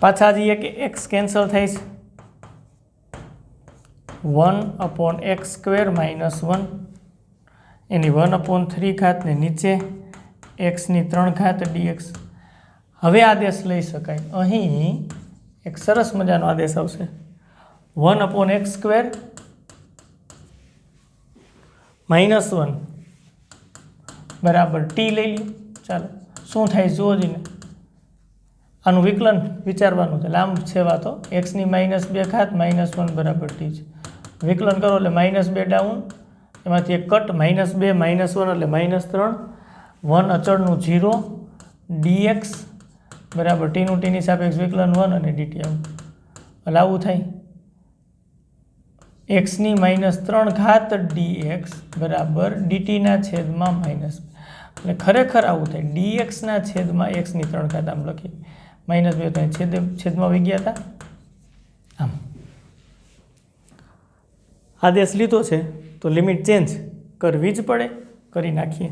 પાછા હજી એક x કેન્સલ થાય છે 1/x² -1 એની 1/3 ઘાત ને નીચે x ની 3 ઘાત dx હવે આદેશ લઈ શકાય અહીં એક સરસ મજાનો આદેશ આવશે 1/x² -1 બરાબર t લઈ લ્યો ચાલો શું થાય જુઓ જઈને આનું વિકલન વિચારવાનું છે લાંબ છેવા તો x ની -2 ઘાત -1 બરાબર t છે વિકલન કરો એટલે -2 ડાઉન એમાંથી એક કટ -2 -1 એટલે -3 1 અચળનું 0 dx બરાબર ટીનું ટીની સાપેક્ષ વિકલન 1 અને dt આવું એટલે આવું થાય x ની -3 ઘાત dx બરાબર dt ના છેદમાં માઇનસ એટલે ખરેખર આવું થાય dx ના છેદમાં x ની 3 ઘાત આમ લખીએ -2 તો છેદમાં આવી ગયા હતા આમ આદેશ લીધો છે તો લિમિટ ચેન્જ કરવી જ પડે કરી નાખીએ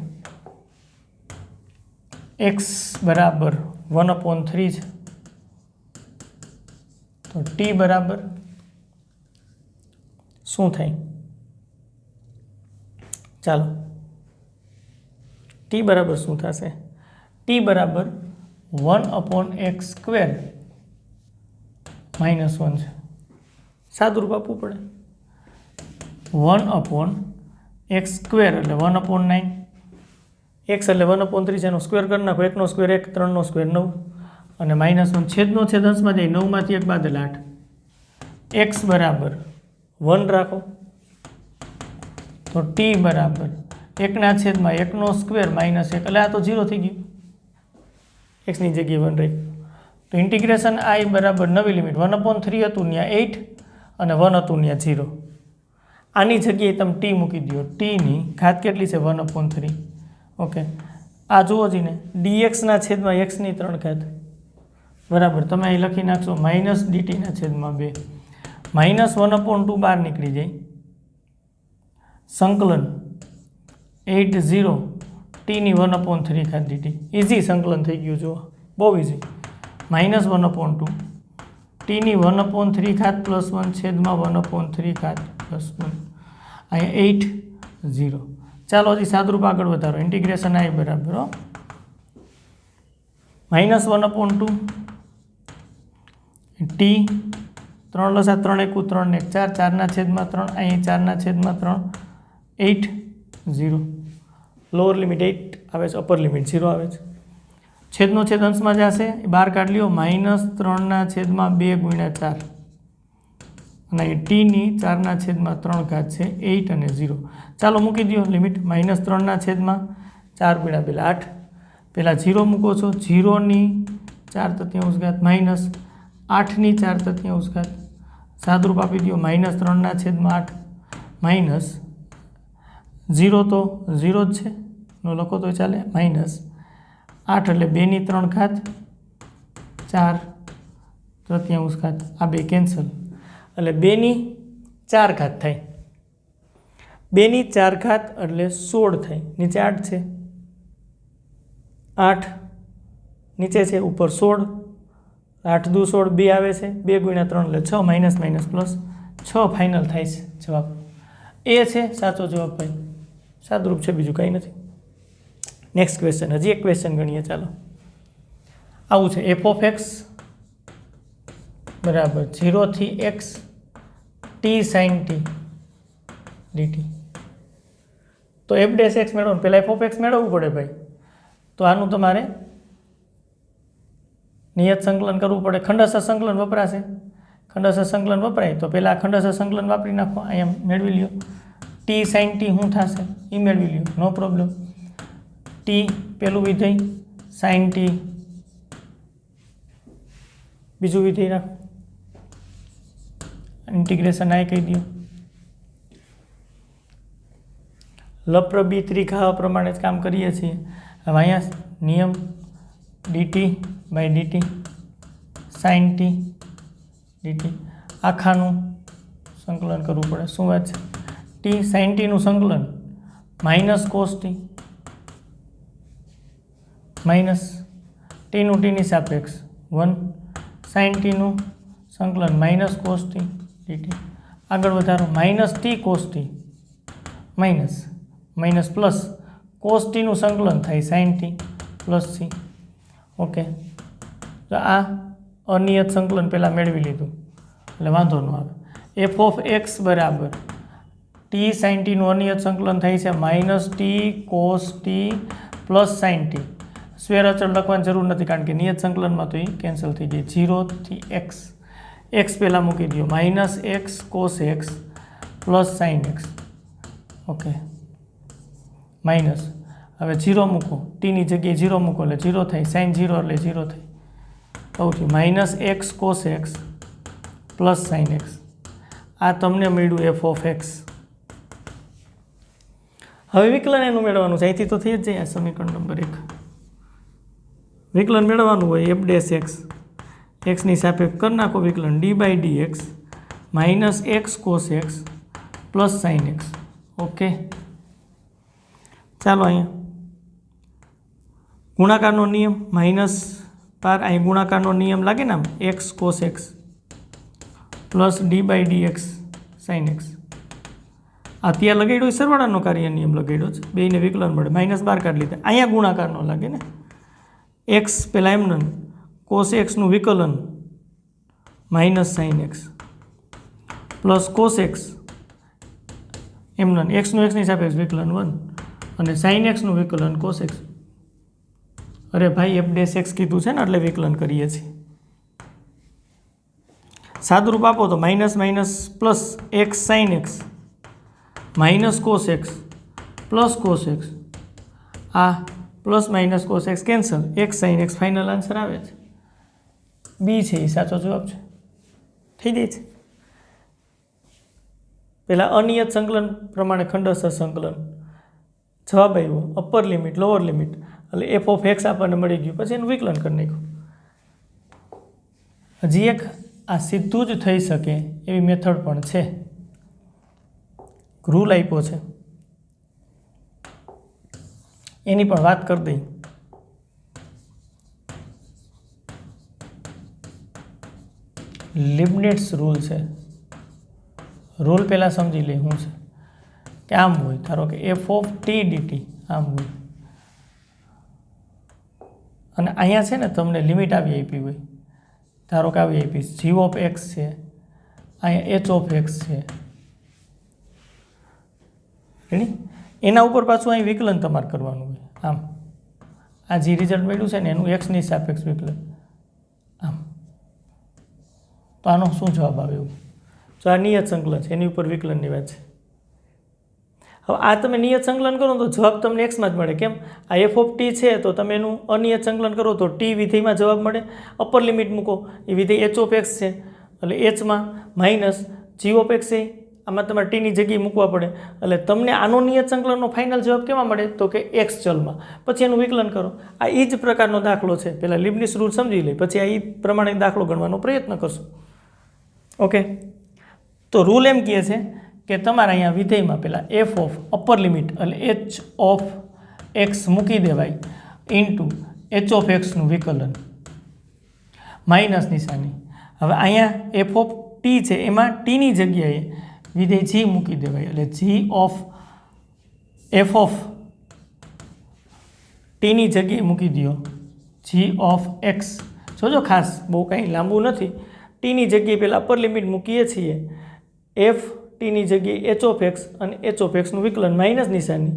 x બરાબર 1/3 છે તો t બરાબર શું થાય ચાલો t બરાબર શું થશે t બરાબર 1/x² -1 છે સાદુરૂપ આપવું પડે 1/x² એટલે 1/9 x એટલે 1/3 છે એનો સ્ક્વેર કરી નાખો 1 નો સ્ક્વેર 1 3 નો સ્ક્વેર 9 અને -1 છેદનો છેદ અંશમાં જાય 9 માંથી 1 બાદ એટલે 8 x બરાબર 1 રાખો તો t બરાબર 1 ના છેદમાં 1 નો સ્ક્વેર -1 એટલે આ તો 0 થઈ ગયું x ની જગ્યાએ 1 રહી તો ઇન્ટિગ્રેશન i બરાબર નવી લિમિટ 1/3 હતું ત્યાં 8 અને 1 હતું ત્યાં 0 આની જગ્યાએ તમે t મૂકી દો t ની ઘાત કેટલી છે 1/3 ઓકે આ જુઓ જીને dx ના છેદમાં x ની 3 ઘાત બરાબર તમે અહીં લખી નાખશો -dt ના છેદમાં 2 -1/2 બહાર નીકળી જાય સંકલન 8 0 t ની 1/3 ઘાત dt ઇઝી સંકલન થઈ ગયું જુઓ બહુ ઇઝી -1/2 t ની 1/3 ઘાત +1 છેદમાં 1/3 ઘાત +1 અહીંયા 8 0 ચાલો હજી સાદરૂપ આગળ વધારો ઇન્ટિગ્રેશન i બરાબર -1/2 t 3 લસા 3 1 3 1 4 4 ના છેદમાં 3 અહીં 4 ના છેદમાં 3 8 0, લોઅર લિમિટ 8 આવે છે, અપર લિમિટ 0 આવે છે. છેદનો છેદ અંશમાં જશે, એ બહાર કાઢ લ્યો, -3/2 × 4 અને ટીની 4/3 ઘાત છે 8 અને 0. ચાલો મૂકી દો લિમિટ, -3/4 × 2 8. પહેલાં 0 મૂકો છો, 0ની 4/3 ઘાત માઇનસ 8ની 4/3 ઘાત, સાદરૂપ આપી દો, -3/8 માઇનસ 0 તો 0 જ છે, નો લખો તો ચાલે, -8 એટલે 2ની 3 ઘાત 4/3 ઘાત, આ બે કેન્સલ એટલે 2ની 4 ઘાત થાય. 2ની 4 ઘાત એટલે 16 થાય. નીચે 8 છે, 8 નીચે છે, ઉપર 16, 8 દુ 16, 2 આવે છે, 2 × 3 એટલે 6, માઇનસ માઇનસ પ્લસ 6 ફાઇનલ થાય છે જવાબ. એ છે સાચો જવાબ ભાઈ, સાદરૂપ છે, બીજું કંઈ નથી. નેક્સ્ટ ક્વેશ્ચન, હજી એક ક્વેશ્ચન ગણીએ. ચાલો, આવું છે, f(x) બરાબર 0 થી x t sin t dt. તો f'(x) મેળવવાનું, પહેલાં f(x) મેળવવું પડે ભાઈ. તો આનું તમારે નિયત સંકલન કરવું પડે. ખંડસ્થ સંકલન વપરાશે, ખંડસ્થ સંકલન વપરાય તો પહેલાં ખંડસ્થ સંકલન વાપરી નાખો. અહીંયા મેળવી લ્યો, t sin t શું થશે એ મેળવી લ્યો, નો પ્રોબ્લેમ. t પેલું વિધેય, sin t બીજું વિધેય રાખો, ઇન્ટિગ્રેશન આ કહી દો. લપ્રબી ત્રિઘા પ્રમાણે જ કામ કરીએ છીએ. હવે અહીંયા નિયમ dt/dt sin t dt, આખાનું સંકલન કરવું પડે. શું વાત છે? t sin t નું સંકલન -cos t માઇનસ ટીનું ટીની સાપેક્ષ 1 sin t નું સંકલન -cos t dt. આગળ વધારો, -t cos t minus plus cos t નું સંકલન થાય sin t plus c. Okay, તો આ અનિયત સંકલન પહેલાં મેળવી લીધું એટલે વાંધો ન આવે. f(x) બરાબર t sin t નું અનિયત સંકલન થાય છે -t cos t plus sin t. Square અચળ લખવાની જરૂર નથી કારણ કે નિયત સંકલનમાં તો એ કેન્સલ થઈ જાય. 0 થી x, x પહેલાં મૂકી દો, -x cos x plus sin x. Okay, minus, હવે 0 મૂકો, ટીની જગ્યાએ 0 મૂકો એટલે 0 થાય, sin 0 એટલે 0 થાય. સૌથી -x cos x plus sin x. આ તમને મળ્યું f(x). હવે વિકલન એનું મેળવવાનું છે, અહીંથી તો થઈ જ જાય. આ સમીકરણ નંબર 1 વિકલન મેળવવાનું હોય, f'(x) એક્સની સાપેક્ષ કરી નાખો વિકલન, d/dx -x cos x plus sin x. Okay, ચાલો અહીંયા ગુણાકારનો નિયમ -પાર, અહીં ગુણાકારનો નિયમ લાગે ને આમ, x cos x plus d/dx sin x. અત્યારે લગાડ્યો સરવાળાનો કાર્ય નિયમ લગાડ્યો છે, બેને વિકલન મળે, -12 કાઢી લીધા. અહીંયા ગુણાકારનો લાગે ને, x પહેલાં એમનું cos x નું વિકલન -sin x plus cos x એમનું x નું xની સાપેક્ષ વિકલન 1 અને sin x નું વિકલન cos x. અરે ભાઈ f'(x) કીધું છે ને એટલે વિકલન કરીએ છીએ. સાદુરૂપ આપો તો minus plus x sin x minus cos x plus cos x, આ plus minus cos x cancel, x sin x final answer આવે છે. બી છે એ સાચો જવાબ છે, થઈ જાય છે. પહેલાં અનિયત સંકલન પ્રમાણે ખંડસ્થ સંકલન જવાબ આવ્યો, અપર લિમિટ લોઅર લિમિટ એટલે f(x) આપણને મળી ગયું, પછી એનું વિકલન કરી નાખ્યું. હજી એક આ સીધું જ થઈ શકે એવી મેથડ પણ છે, રૂલ આપ્યો છે એની પણ વાત કરી દઈ. લિબનિટ્ઝ રૂલ છે. રૂલ પહેલાં સમજી લઈ શું છે કે આમ હોય, ધારો કે f(t) dt આમ હોય અને અહીંયા છે ને તમને લિમિટ આવી આપી હોય, ધારો કે આવી આપી g(x) છે, અહીંયા h(x) છે, રેડી. એના ઉપર પાછું અહીં વિકલન તમારે કરવાનું હોય આમ આ જે રિઝલ્ટ મળ્યું છે ને એનું એક્સની સાપેક્ષ વિકલન આમ તો આનો શું જવાબ આવે એવું તો આ નિયત સંકલન છે એની ઉપર વિકલનની વાત છે હવે આ તમે નિયત સંકલન કરો તો જવાબ તમને એક્સમાં જ મળે કેમ આ એફ ઓફ ટી છે તો તમે એનું અનિયત સંકલન કરો તો ટી વિધેયમાં જવાબ મળે અપર લિમિટ મૂકો એ વિધેય એચ ઓફ એક્સ છે એટલે એચમાં માઇનસ જી ઓફ એક્સ છે આમાં તમારે ટીની જગ્યાએ મૂકવા પડે એટલે તમને આનો નિયત સંકલનનો ફાઇનલ જવાબ કેવા મળે તો કે એક્સ ચલમાં પછી એનું વિકલન કરો આ એ જ પ્રકારનો દાખલો છે પહેલાં લીબનીઝ રૂલ સમજી લે પછી આ એ પ્રમાણે દાખલો ગણવાનો પ્રયત્ન કરશો ઓકે તો રૂલ એમ કહે છે કે તમારે અહીંયા વિધેયમાં પહેલાં એફ ઓફ અપર લિમિટ એટલે એચ ઓફ એક્સ મૂકી દેવાય ઇન્ટુ એચ ઓફ એક્સનું વિકલન માઇનસ નિશાની હવે અહીંયા એફ ઓફ ટી છે એમાં ટીની જગ્યાએ વિધેય જી મૂકી દેવાય એટલે જી ઓફ એફ ઓફ ટીની જગ્યાએ મૂકી દો જી ઓફ એક્સ જોજો ખાસ બહુ કાંઈ લાંબુ નથી ટીની જગ્યાએ પહેલાં અપર લિમિટ મૂકીએ છીએ એફ ટીની જગ્યાએ એચ ઓફ એક્સ અને એચ ઓફ એક્સનું વિકલન માઇનસ નિશાની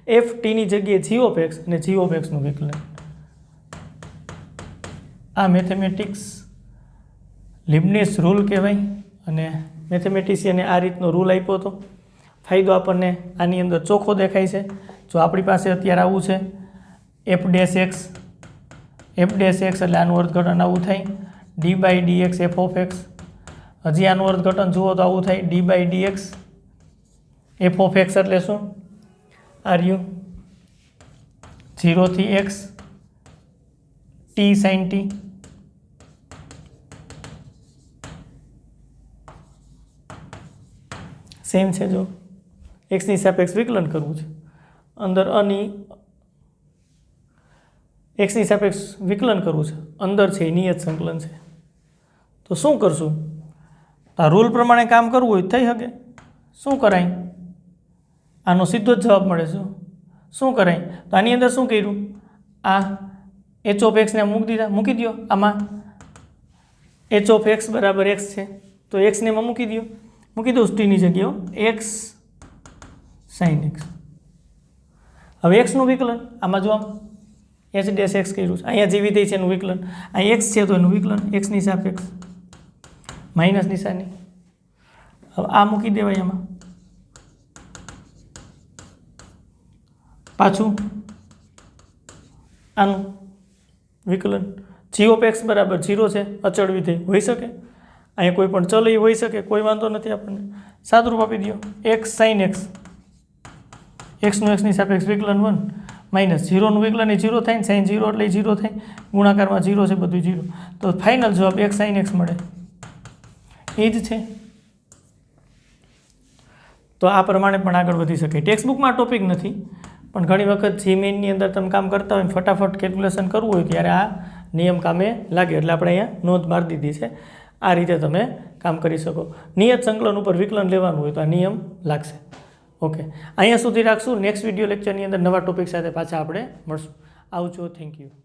એફ ટીની જગ્યાએ જી ઓફ એક્સ અને જી ઓફ એક્સનું વિકલન આ મેથેમેટિક્સ લીબનીઝ રૂલ કહેવાય અને મેથેમેટિશિયને આ રીતનો રૂલ આપ્યો હતો ફાયદો આપણને આની અંદર ચોખ્ખો દેખાય છે જો આપણી પાસે અત્યારે આવું છે એફ ડેશ એક્સ એટલે આનું અર્થઘટન આવું થાય D by D X F of X હજી આનું અર્થઘટન જુઓ તો આવું થાય D by D X F of X એટલે શું આર્યુ 0 થી X T sine T same છે જો એક્સની સાપેક્ષ વિકલન કરવું છે અંદર એક્સની સાપેક્ષ વિકલન કરવું છે અંદર છે નિયત સંકલન છે તો શું કરશું આ રૂલ પ્રમાણે કામ કરવું હોય થઈ શકે શું કરાય આનો સીધો જ જવાબ મળે છે શું કરાય તો આની અંદર શું કર્યું આ એચ ઓફ એક્સને મૂકી દો આમાં એચ ઓફ એક્સ બરાબર એક્સ છે તો એક્સને એમાં મૂકી દો ટીની જગ્યાએ એક્સ સાઇન એક્સ હવે એક્સનું વિકલન આમાં જો આમ એચ ડેશ એક્સ કર્યું છે અહીંયા જે વિધેય છે એનું વિકલન અહીં એક્સ છે તો એનું વિકલન એક્સની સાપેક્ષ માઇનસ નિશાની હવે આ મૂકી દેવાય એમાં પાછું આનું વિકલન જી ઓફ એક્સ બરાબર 0 છે અચળ વિધેય હોઈ શકે અહીંયા કોઈ પણ ચલ એ હોઈ શકે કોઈ વાંધો નથી આપણને સાદુરૂપ આપી દો એક્સ સાઇન એક્સ એક્સનું એક્સની સાપેક્ષ વિકલન 1 માઇનસ 0નું વિકલન એ 0 થાય ને સાઇન 0 એટલે 0 થાય ગુણાકારમાં 0 છે બધું 0 તો ફાઇનલ જવાબ એક્સ સાઇન એક્સ મળે એ જ છે તો આ પ્રમાણે પણ આગળ વધી શકે ટેક્સ્ટબુકમાં ટોપિક નથી પણ ઘણી વખત જીમેનની અંદર તમે કામ કરતા હોય ફટાફટ કેલ્ક્યુલેશન કરવું હોય ત્યારે આ નિયમ કામે લાગે એટલે આપણે અહીંયા નોંધ મારી દીધી છે આ રીતે તમે કામ કરી શકો નિયત સંકલન ઉપર વિકલન લેવાનું હોય તો આ નિયમ લાગશે ઓકે અહીંયા સુધી રાખશું નેક્સ્ટ વિડીયો લેક્ચરની અંદર નવા ટોપિક સાથે પાછા આપણે મળશું આવજો થેન્ક યુ